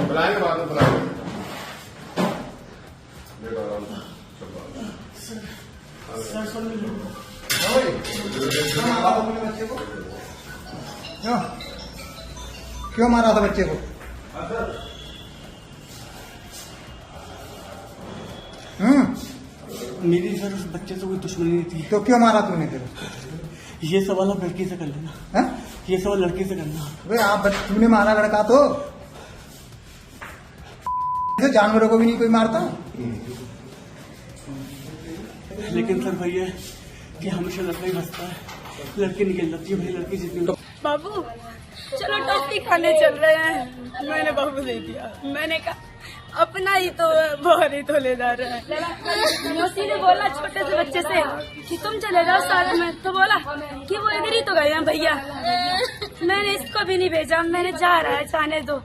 बुलाएंगे बाद में बुलाएंगे। क्यों मारा था बच्चे को? मेरी सर उस बच्चे से कोई दुश्मनी नहीं थी। तो क्यों मारा तूने फिर? ये सवाल आप लड़की से कर लेना। है? ये सवाल लड़की से करना। अबे आप तूने मारा लड़का तो जानवरों को भी नहीं कोई मारता। लेकिन सर भैया कि हमेशा लड़का ही बचता है, लड़की निकल जाती है। भाई लड़की जितनी बाबू चलो टॉफी खाने चल रहे हैं। मैंने बाबू दे दिया। मैंने कहा अपना ही तो बाहर ही तो ले जा रहा है। मौसी ने बोला छोटे से बच्चे से कि तुम चले जाओ सारे में, तो बोला कि वो इधर ही तो गए हैं भैया। मैंने इसको भी नहीं भेजा, मैंने जा रहा है जाने दो।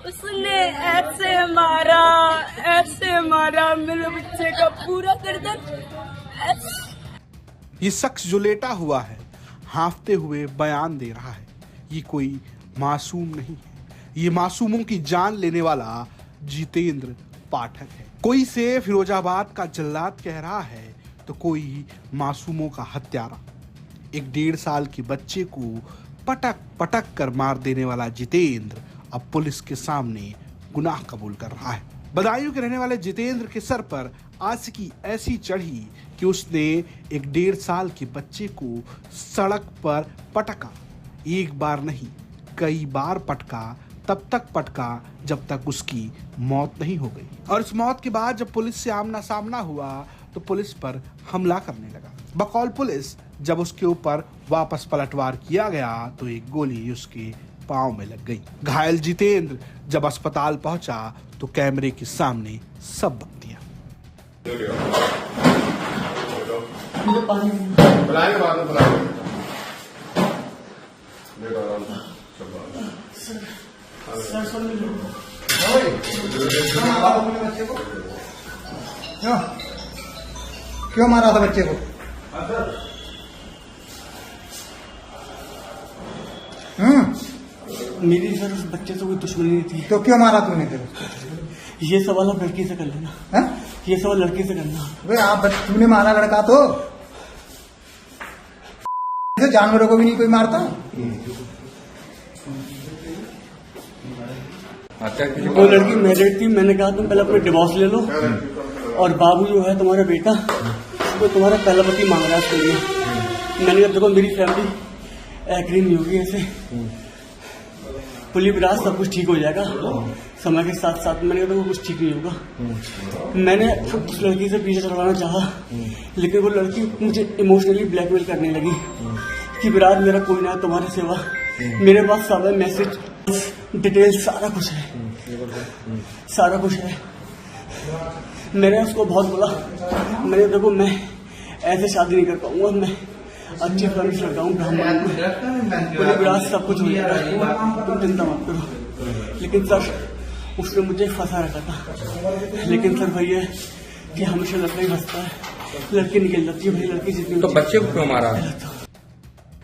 उसने ऐसे मारा मेरे बच्चे का पूरा गर्दन। ये शख्स जो लेटा हुआ है हांफते हुए बयान दे रहा है, ये कोई मासूम नहीं है, ये मासूमों की जान लेने वाला जितेंद्र पाठक है। कोई से फिरोजाबाद का जल्लाद कह रहा है तो कोई मासूमों का हत्यारा। एक 1.5 साल के बच्चे को पटक पटक कर मार देने वाला जितेंद्र अब पुलिस के सामने गुनाह कबूल कर रहा है। बदायूं के रहने वाले जितेंद्र के सर पर आशिकी ऐसी चढ़ी कि उसने एक 1.5 साल के बच्चे को सड़क पर पटका। एक बार नहीं कई बार पटका, तब तक पटका जब तक उसकी मौत नहीं हो गई। और इस मौत के बाद जब पुलिस से आमना सामना हुआ तो पुलिस पर हमला करने लगा। बकौल पुलिस जब उसके ऊपर वापस पलटवार किया गया तो एक गोली उसके पांव में लग गई। घायल जितेंद्र जब अस्पताल पहुंचा तो कैमरे के सामने सब बक दिया। बुलाएंगे बाद में बुलाएंगे। क्यों मारा था बच्चे को? मेरी सर उस बच्चे से कोई दुश्मनी नहीं थी। तो क्यों मारा तूने फिर? ये सवाल आप लड़की से कर लेना। है? ये सवाल लड़की से करना। अबे आप तूने मारा लड़का तो जानवरों को भी नहीं कोई मारता। वो लड़की मैरिड थी। मैंने कहा तुम पहले अपने डिवोर्स ले लो, और बाबू जो है तुम्हारा बेटा वो तुम्हारा पहला पति मांग रहा है उसके लिए। मैंने कहा देखो मेरी फैमिली एग्री नहीं होगी ऐसे, पुलिस विराज सब कुछ ठीक हो जाएगा समय के साथ साथ। मैंने कहा तो कुछ ठीक नहीं होगा। मैंने उस लड़की से पीछे चलवाना चाहा, लेकिन वो लड़की मुझे इमोशनली ब्लैकमेल करने लगी कि विराज मेरा कोई ना है, तुम्हारी सेवा। मेरे पास सारा मैसेज डिटेल सारा कुछ है। मैंने उसको बहुत बोला, मैंने देखो मैं ऐसे शादी नहीं कर पाऊंगा, मैं अच्छी फैमिली लड़का हूँ, ब्राह्मण पुलिस विराज सब कुछ हो जाएगा, तुम चिंता मत करो। लेकिन सर उसने मुझे फंसा रखा था। लेकिन सर भैया कि हमेशा लड़का ही बचता है, लड़की निकल जाती है। भाई लड़की जितनी तो बच्चे को क्यों मारा?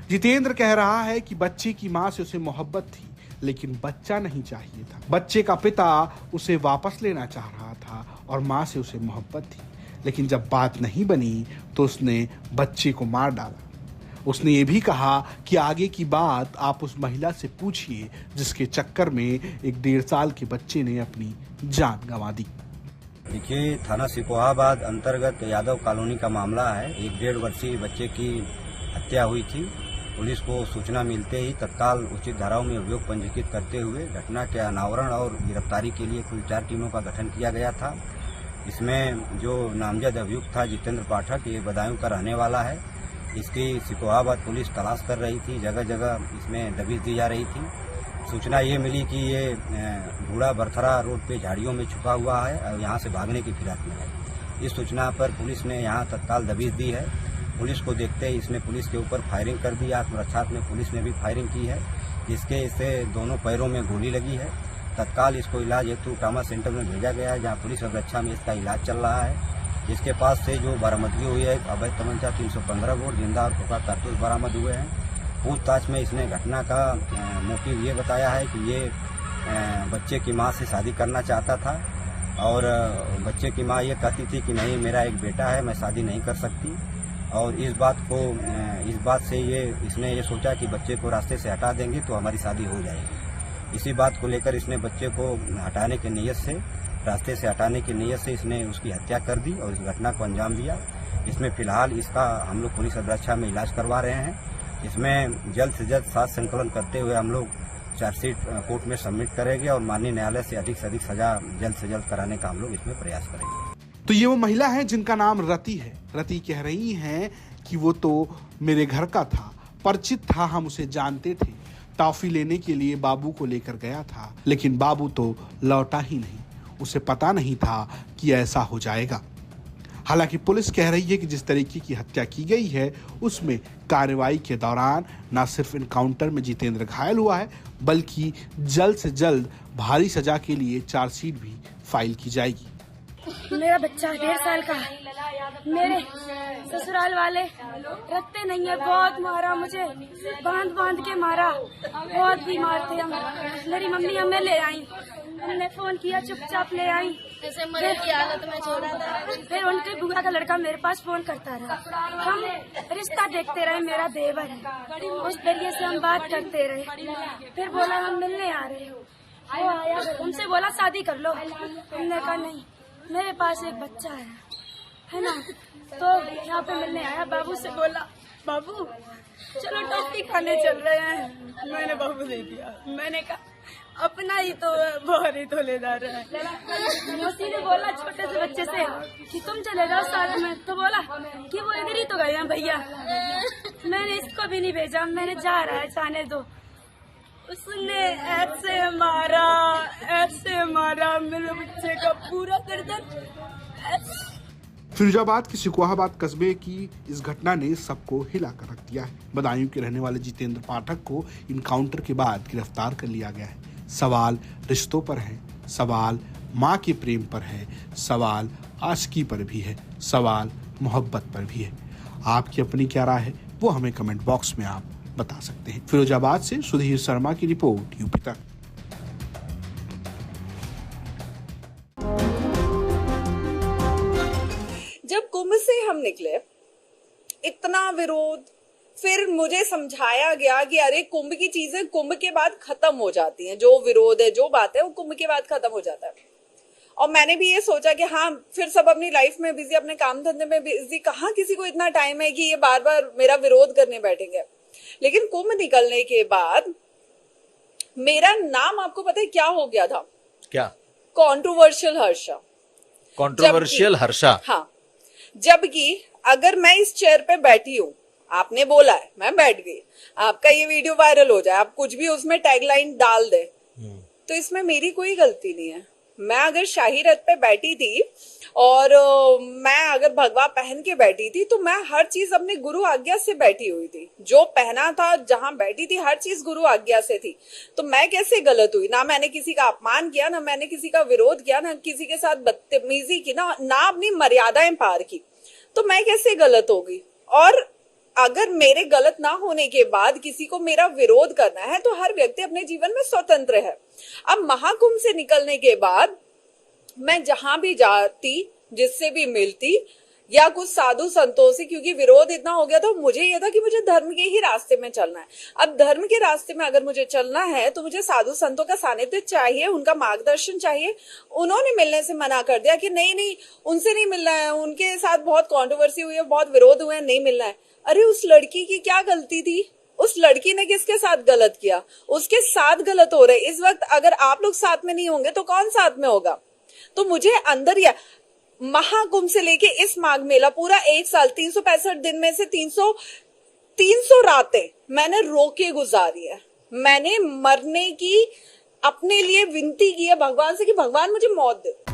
जितेंद्र कह रहा है कि बच्चे की मां से उसे मोहब्बत थी, लेकिन बच्चा नहीं चाहिए था। बच्चे का पिता उसे वापस लेना चाह रहा था और मां से उसे मोहब्बत थी, लेकिन जब बात नहीं बनी तो उसने बच्चे को मार डाला। उसने ये भी कहा कि आगे की बात आप उस महिला से पूछिए जिसके चक्कर में एक 1.5 साल के बच्चे ने अपनी जान गंवा दी। देखिए, थाना सिकोहाबाद अंतर्गत यादव कॉलोनी का मामला है। एक 1.5 वर्षीय बच्चे की हत्या हुई थी। पुलिस को सूचना मिलते ही तत्काल उचित धाराओं में अभियोग पंजीकृत करते हुए घटना के अनावरण और गिरफ्तारी के लिए कुल 4 टीमों का गठन किया गया था। इसमें जो नामजद अभियुक्त था जितेंद्र पाठक, ये बदायूं का रहने वाला है। इसकी सिकोहाबाद पुलिस तलाश कर रही थी, जगह जगह इसमें दबिश दी जा रही थी। सूचना ये मिली कि ये बूढ़ा बरथरा रोड पे झाड़ियों में छुपा हुआ है और यहाँ से भागने की फिराक में है। इस सूचना पर पुलिस ने यहाँ तत्काल दबिश दी है। पुलिस को देखते ही इसने पुलिस के ऊपर फायरिंग कर दी। आत्मरक्षा में पुलिस ने भी फायरिंग की है, जिसके इससे दोनों पैरों में गोली लगी है। तत्काल इसको इलाज हेतु ट्रामा सेंटर में भेजा गया है, जहाँ पुलिस अवरक्षा में इसका इलाज चल रहा है। जिसके पास से जो बरामदगी हुई है, अवैध तमंचा 315 बोर, जिंदा और खोखा कारतूस बरामद हुए हैं। पूछताछ में इसने घटना का मोटिव ये बताया है कि ये बच्चे की मां से शादी करना चाहता था और बच्चे की मां ये कहती थी कि नहीं, मेरा एक बेटा है, मैं शादी नहीं कर सकती। और इस बात से इसने ये सोचा कि बच्चे को रास्ते से हटा देंगे तो हमारी शादी हो जाएगी। इसी बात को लेकर इसने बच्चे को हटाने की नीयत से, रास्ते से हटाने की नीयत से इसने उसकी हत्या कर दी और इस घटना को अंजाम दिया। इसमें फिलहाल इसका हम लोग पुलिस अभिरक्षा में इलाज करवा रहे हैं। इसमें जल्द से जल्द साक्ष्य संकलन करते हुए हम लोग चार्जशीट कोर्ट में सबमिट करेंगे और माननीय न्यायालय से अधिक सजा जल्द से जल्द कराने का हम लोग इसमें प्रयास करेंगे। तो ये वो महिला है जिनका नाम रति है। रति कह रही हैं कि वो तो मेरे घर का था, परिचित था, हम उसे जानते थे। टॉफी लेने के लिए बाबू को लेकर गया था, लेकिन बाबू तो लौटा ही नहीं। उसे पता नहीं था कि ऐसा हो जाएगा। हालांकि पुलिस कह रही है कि जिस तरीके की हत्या की गई है उसमें कार्रवाई के दौरान न सिर्फ इनकाउंटर में जितेंद्र घायल हुआ है, बल्कि जल्द से जल्द भारी सजा के लिए चार्जशीट भी फाइल की जाएगी। मेरा बच्चा 1.5 साल का है। मेरे ससुराल वाले रखते नहीं है, बहुत मारा मुझे, बांध के मारा, बहुत भी मारते हम। मेरी मम्मी हमें ले आई, हमने फोन किया, चुपचाप ले आई। जैसे मरे की हालत में छोड़ा था। फिर उनके बुआ का लड़का मेरे पास फोन करता रहा, हम रिश्ता देखते रहे, मेरा देवर है, उस तरीके से हम बात करते रहे। फिर बोला हम मिलने आ रहे हो, वो आया, उनसे बोला शादी कर लो। हमने कहा नहीं, मेरे पास एक बच्चा है ना। तो यहाँ पे मिलने आया, बाबू से बोला बाबू चलो टॉफी खाने चल रहे हैं। मैंने बाबू दे दिया। मैंने कहा अपना ही तो बहुत ही तो ले जा रहा है। मौसी ने बोला छोटे से बच्चे से कि तुम चले जाओ साथ में, तो बोला कि वो इधर ही तो गए हैं भैया। मैंने इसको भी नहीं भेजा, मैंने जा रहा है जाने दो। उसने ऐसे मारा मेरे बच्चे का पूरा गर्दन। फिरोजाबाद के सिकुहाबाद कस्बे की इस घटना ने सबको हिलाकर रख दिया है। बदायूं के रहने वाले जितेंद्र पाठक को इनकाउंटर के बाद गिरफ्तार कर लिया गया है। सवाल रिश्तों पर है, सवाल माँ के प्रेम पर है, सवाल आशिकी पर भी है, सवाल मोहब्बत पर भी है। आपकी अपनी क्या राय है वो हमें कमेंट बॉक्स में आप बता सकते हैं। फिरोजाबाद से सुधीर शर्मा की रिपोर्ट, यूपी तक। जब कुंभ से हम निकले, इतना विरोध, फिर मुझे समझाया गया कि अरे कुंभ की चीजें कुंभ के बाद खत्म हो जाती हैं, जो विरोध है, जो बात है, वो कुंभ के बाद खत्म हो जाता है। और मैंने भी ये सोचा कि हाँ, फिर सब अपनी लाइफ में बिजी, अपने काम धंधे में बिजी, कहाँ किसी को इतना टाइम है कि ये बार बार मेरा विरोध करने बैठेंगे। लेकिन कुंभ निकलने के बाद मेरा नाम, आपको पता है क्या हो गया था? क्या? कंट्रोवर्शियल हर्षा। कंट्रोवर्शियल हर्षा। हाँ, जबकि अगर मैं इस चेयर पे बैठी हूँ, आपने बोला है, मैं बैठ गई, आपका ये वीडियो वायरल हो जाए, आप कुछ भी उसमें टैगलाइन डाल दे, तो इसमें मेरी कोई गलती नहीं है। मैं अगर शाही रथ पे बैठी थी और मैं अगर भगवा पहन के बैठी थी, तो मैं हर चीज अपने गुरु आज्ञा से बैठी हुई थी। जो पहना था, जहां बैठी थी, हर चीज गुरु आज्ञा से थी। तो मैं कैसे गलत हुई? ना मैंने किसी का अपमान किया, ना मैंने किसी का विरोध किया, ना किसी के साथ बदतमीजी की, ना अपनी मर्यादाएं पार की। तो मैं कैसे गलत होगी? और अगर मेरे गलत ना होने के बाद किसी को मेरा विरोध करना है, तो हर व्यक्ति अपने जीवन में स्वतंत्र है। अब महाकुंभ से निकलने के बाद मैं जहां भी जाती, जिससे भी मिलती, या कुछ साधु संतों से, क्योंकि विरोध इतना हो गया, तो मुझे यह था कि मुझे धर्म के ही रास्ते में चलना है। अब धर्म के रास्ते में अगर मुझे चलना है, तो मुझे साधु संतों का सानिध्य चाहिए, उनका मार्गदर्शन चाहिए। उन्होंने मिलने से मना कर दिया कि नहीं, उनसे नहीं मिलना है, उनके साथ बहुत कंट्रोवर्सी हुई है, बहुत विरोध हुए हैं, नहीं मिलना है। अरे उस लड़की की क्या गलती थी? उस लड़की ने किसके साथ गलत किया? उसके साथ गलत हो रहे। इस वक्त अगर आप लोग साथ में नहीं होंगे तो कौन साथ में होगा? तो मुझे अंदर, या महाकुंभ से लेके इस माघ मेला, पूरा 1 साल, 365 दिन में से 300 रातें मैंने रो के गुजारी है। मैंने मरने की अपने लिए विनती की है भगवान से कि भगवान मुझे मौत दे।